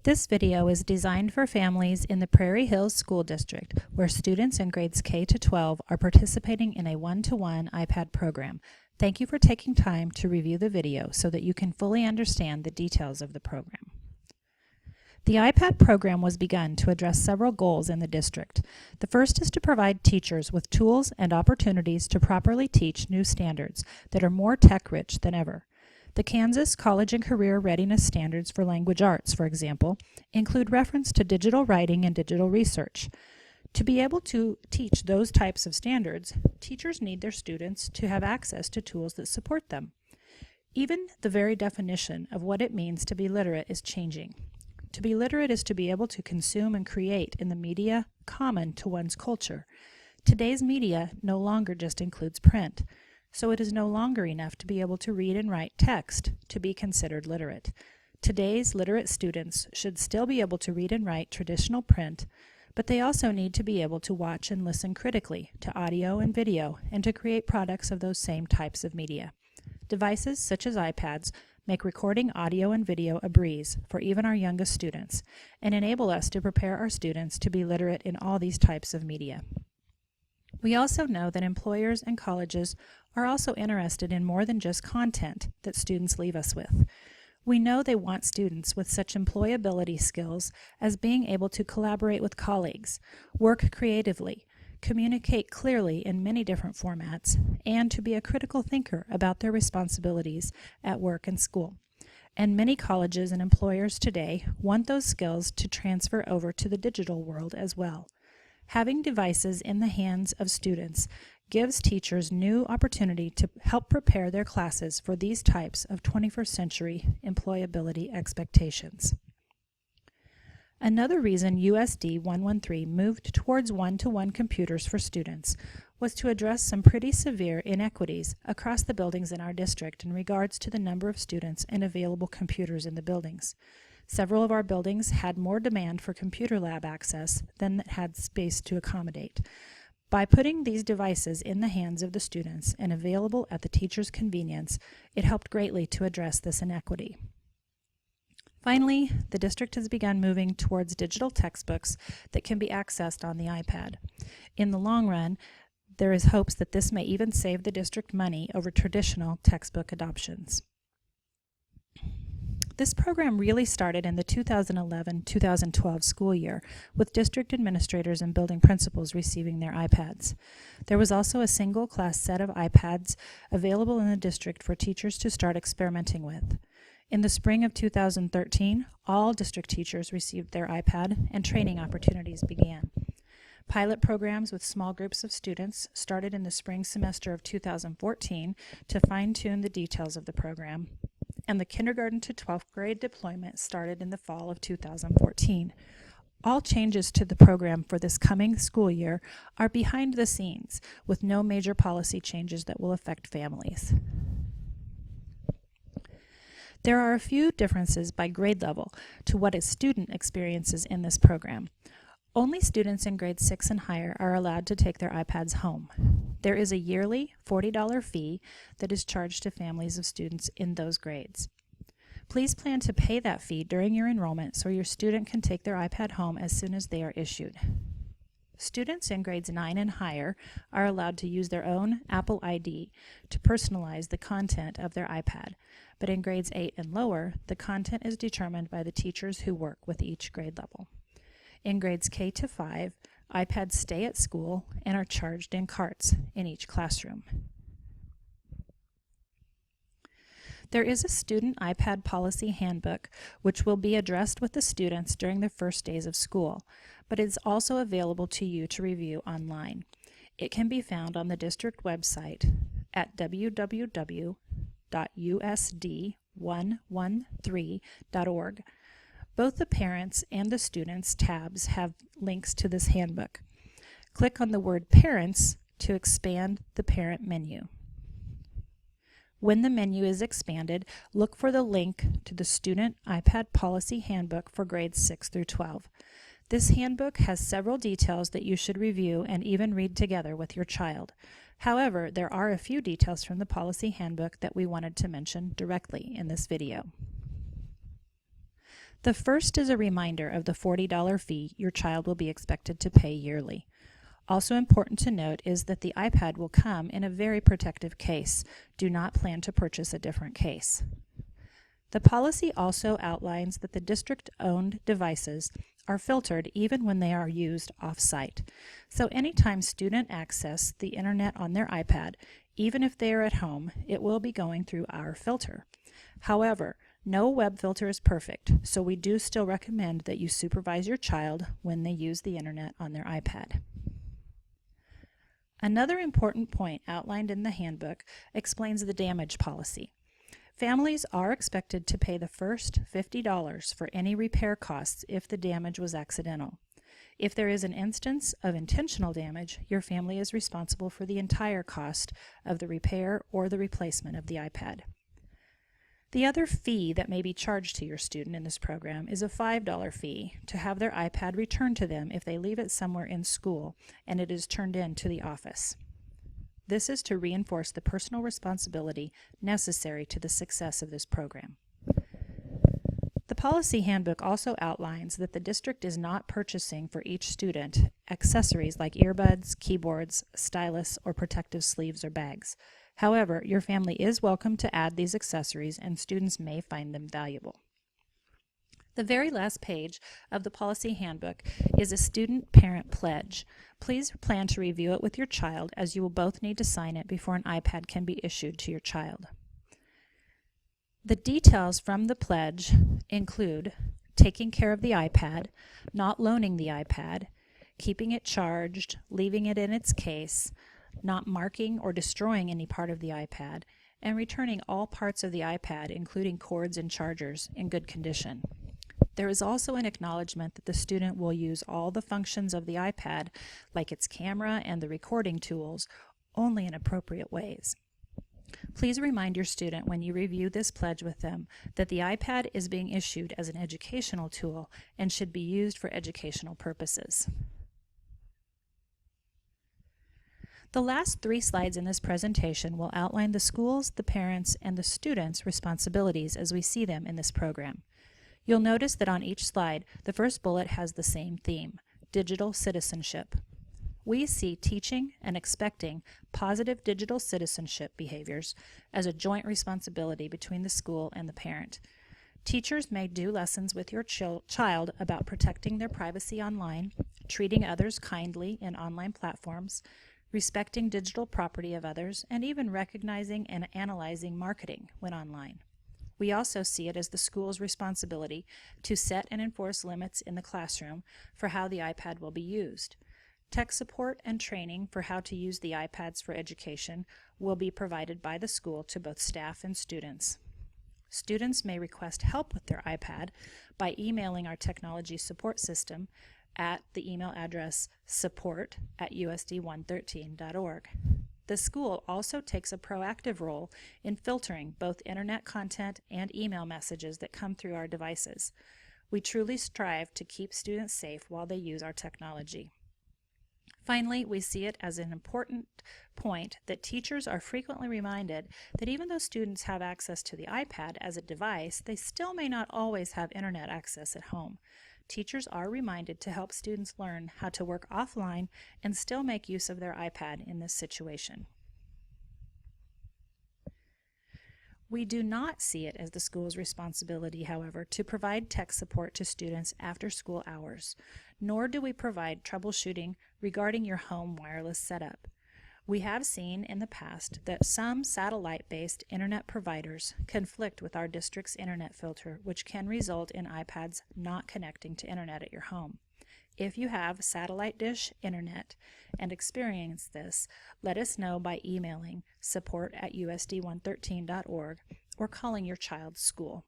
This video is designed for families in the Prairie Hills School District where students in grades K to 12 are participating in a one-to-one iPad program. Thank you for taking time to review the video so that you can fully understand the details of the program. The iPad program was begun to address several goals in the district. The first is to provide teachers with tools and opportunities to properly teach new standards that are more tech-rich than ever. The Kansas College and Career Readiness Standards for Language Arts, for example, include reference to digital writing and digital research. To be able to teach those types of standards, teachers need their students to have access to tools that support them. Even the very definition of what it means to be literate is changing. To be literate is to be able to consume and create in the media common to one's culture. Today's media no longer just includes print. So it is no longer enough to be able to read and write text to be considered literate. Today's literate students should still be able to read and write traditional print, but they also need to be able to watch and listen critically to audio and video and to create products of those same types of media. Devices such as iPads make recording audio and video a breeze for even our youngest students and enable us to prepare our students to be literate in all these types of media. We also know that employers and colleges are also interested in more than just content that students leave us with. We know they want students with such employability skills as being able to collaborate with colleagues, work creatively, communicate clearly in many different formats, and to be a critical thinker about their responsibilities at work and school. And many colleges and employers today want those skills to transfer over to the digital world as well. Having devices in the hands of students gives teachers new opportunity to help prepare their classes for these types of 21st century employability expectations. Another reason USD 113 moved towards one-to-one computers for students was to address some pretty severe inequities across the buildings in our district in regards to the number of students and available computers in the buildings. Several of our buildings had more demand for computer lab access than had space to accommodate. By putting these devices in the hands of the students and available at the teacher's convenience, it helped greatly to address this inequity. Finally, the district has begun moving towards digital textbooks that can be accessed on the iPad. In the long run, there is hopes that this may even save the district money over traditional textbook adoptions. This program really started in the 2011-2012 school year, with district administrators and building principals receiving their iPads. There was also a single class set of iPads available in the district for teachers to start experimenting with. In the spring of 2013, all district teachers received their iPad and training opportunities began. Pilot programs with small groups of students started in the spring semester of 2014 to fine-tune the details of the program, and the kindergarten to 12th grade deployment started in the fall of 2014. All changes to the program for this coming school year are behind the scenes, with no major policy changes that will affect families. There are a few differences by grade level to what a student experiences in this program. Only students in grades 6 and higher are allowed to take their iPads home. There is a yearly $40 fee that is charged to families of students in those grades. Please plan to pay that fee during your enrollment so your student can take their iPad home as soon as they are issued. Students in grades 9 and higher are allowed to use their own Apple ID to personalize the content of their iPad, but in grades 8 and lower, the content is determined by the teachers who work with each grade level. In grades K to 5, iPads stay at school and are charged in carts in each classroom. There is a student iPad policy handbook which will be addressed with the students during the first days of school, but it is also available to you to review online. It can be found on the district website at www.usd113.org. Both the Parents and the Students tabs have links to this handbook. Click on the word Parents to expand the Parent menu. When the menu is expanded, look for the link to the Student iPad Policy Handbook for grades 6 through 12. This handbook has several details that you should review and even read together with your child. However, there are a few details from the policy handbook that we wanted to mention directly in this video. The first is a reminder of the $40 fee your child will be expected to pay yearly. Also important to note is that the iPad will come in a very protective case. Do not plan to purchase a different case. The policy also outlines that the district-owned devices are filtered even when they are used off-site. So anytime students access the internet on their iPad, even if they are at home, it will be going through our filter. However, no web filter is perfect, so we do still recommend that you supervise your child when they use the internet on their iPad. Another important point outlined in the handbook explains the damage policy. Families are expected to pay the first $50 for any repair costs if the damage was accidental. If there is an instance of intentional damage, your family is responsible for the entire cost of the repair or the replacement of the iPad. The other fee that may be charged to your student in this program is a $5 fee to have their iPad returned to them if they leave it somewhere in school and it is turned in to the office. This is to reinforce the personal responsibility necessary to the success of this program. The policy handbook also outlines that the district is not purchasing for each student accessories like earbuds, keyboards, stylus, or protective sleeves or bags. However, your family is welcome to add these accessories and students may find them valuable. The very last page of the policy handbook is a student-parent pledge. Please plan to review it with your child as you will both need to sign it before an iPad can be issued to your child. The details from the pledge include taking care of the iPad, not loaning the iPad, keeping it charged, leaving it in its case, not marking or destroying any part of the iPad, and returning all parts of the iPad, including cords and chargers, in good condition. There is also an acknowledgement that the student will use all the functions of the iPad, like its camera and the recording tools, only in appropriate ways. Please remind your student when you review this pledge with them that the iPad is being issued as an educational tool and should be used for educational purposes. The last 3 slides in this presentation will outline the schools, the parents, and the students' responsibilities as we see them in this program. You'll notice that on each slide, the first bullet has the same theme: digital citizenship. We see teaching and expecting positive digital citizenship behaviors as a joint responsibility between the school and the parent. Teachers may do lessons with your child about protecting their privacy online, treating others kindly in online platforms, respecting digital property of others, and even recognizing and analyzing marketing when online. We also see it as the school's responsibility to set and enforce limits in the classroom for how the iPad will be used. Tech support and training for how to use the iPads for education will be provided by the school to both staff and students. Students may request help with their iPad by emailing our technology support system at the email address support@usd113.org. The school also takes a proactive role in filtering both internet content and email messages that come through our devices. We truly strive to keep students safe while they use our technology. Finally, we see it as an important point that teachers are frequently reminded that even though students have access to the iPad as a device, they still may not always have internet access at home. Teachers are reminded to help students learn how to work offline and still make use of their iPad in this situation. We do not see it as the school's responsibility, however, to provide tech support to students after school hours, nor do we provide troubleshooting regarding your home wireless setup. We have seen in the past that some satellite-based internet providers conflict with our district's internet filter, which can result in iPads not connecting to internet at your home. If you have satellite dish internet and experience this, let us know by emailing support@usd113.org or calling your child's school.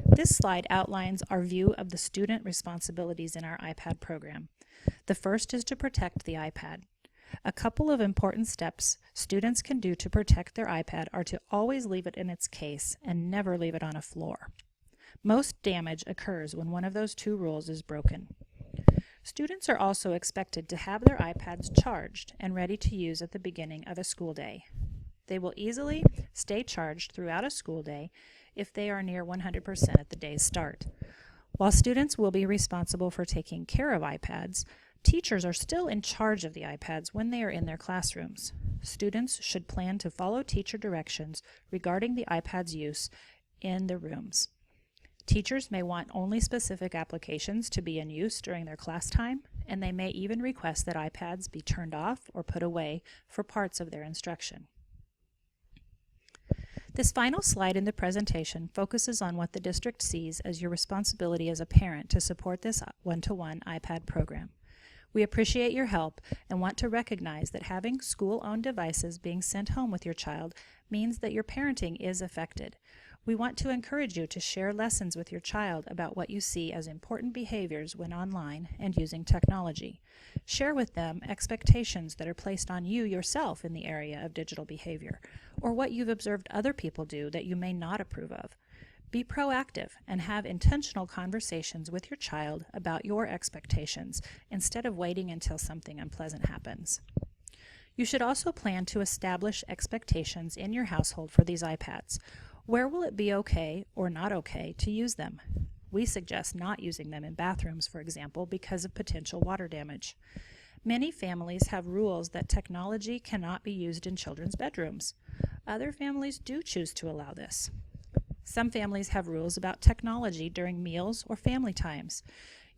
This slide outlines our view of the student responsibilities in our iPad program. The first is to protect the iPad. A couple of important steps students can do to protect their iPad are to always leave it in its case and never leave it on a floor. Most damage occurs when one of those 2 rules is broken. Students are also expected to have their iPads charged and ready to use at the beginning of a school day. They will easily stay charged throughout a school day if they are near 100% at the day's start. While students will be responsible for taking care of iPads, teachers are still in charge of the iPads when they are in their classrooms. Students should plan to follow teacher directions regarding the iPad's use in the rooms. Teachers may want only specific applications to be in use during their class time, and they may even request that iPads be turned off or put away for parts of their instruction. This final slide in the presentation focuses on what the district sees as your responsibility as a parent to support this one-to-one iPad program. We appreciate your help and want to recognize that having school-owned devices being sent home with your child means that your parenting is affected. We want to encourage you to share lessons with your child about what you see as important behaviors when online and using technology. Share with them expectations that are placed on you yourself in the area of digital behavior, or what you've observed other people do that you may not approve of. Be proactive and have intentional conversations with your child about your expectations instead of waiting until something unpleasant happens. You should also plan to establish expectations in your household for these iPads. Where will it be okay or not okay to use them? We suggest not using them in bathrooms, for example, because of potential water damage. Many families have rules that technology cannot be used in children's bedrooms. Other families do choose to allow this. Some families have rules about technology during meals or family times.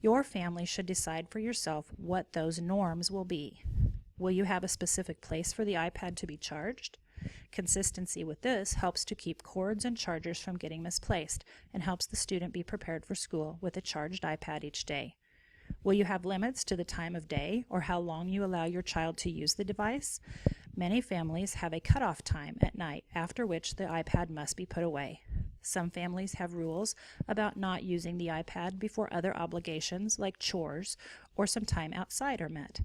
Your family should decide for yourself what those norms will be. Will you have a specific place for the iPad to be charged? Consistency with this helps to keep cords and chargers from getting misplaced and helps the student be prepared for school with a charged iPad each day. Will you have limits to the time of day or how long you allow your child to use the device? Many families have a cutoff time at night after which the iPad must be put away. Some families have rules about not using the iPad before other obligations like chores or some time outside are met.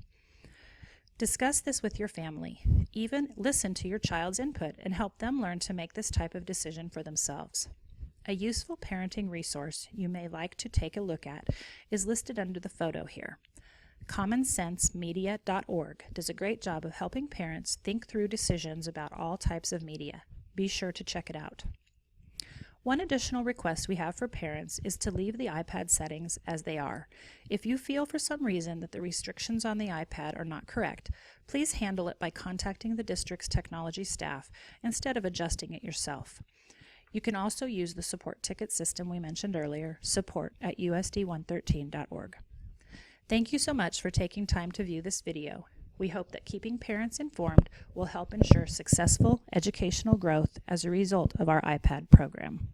Discuss this with your family. Even listen to your child's input and help them learn to make this type of decision for themselves. A useful parenting resource you may like to take a look at is listed under the photo here. CommonSenseMedia.org does a great job of helping parents think through decisions about all types of media. Be sure to check it out. One additional request we have for parents is to leave the iPad settings as they are. If you feel for some reason that the restrictions on the iPad are not correct, please handle it by contacting the district's technology staff instead of adjusting it yourself. You can also use the support ticket system we mentioned earlier, support@usd113.org. Thank you so much for taking time to view this video. We hope that keeping parents informed will help ensure successful educational growth as a result of our iPad program.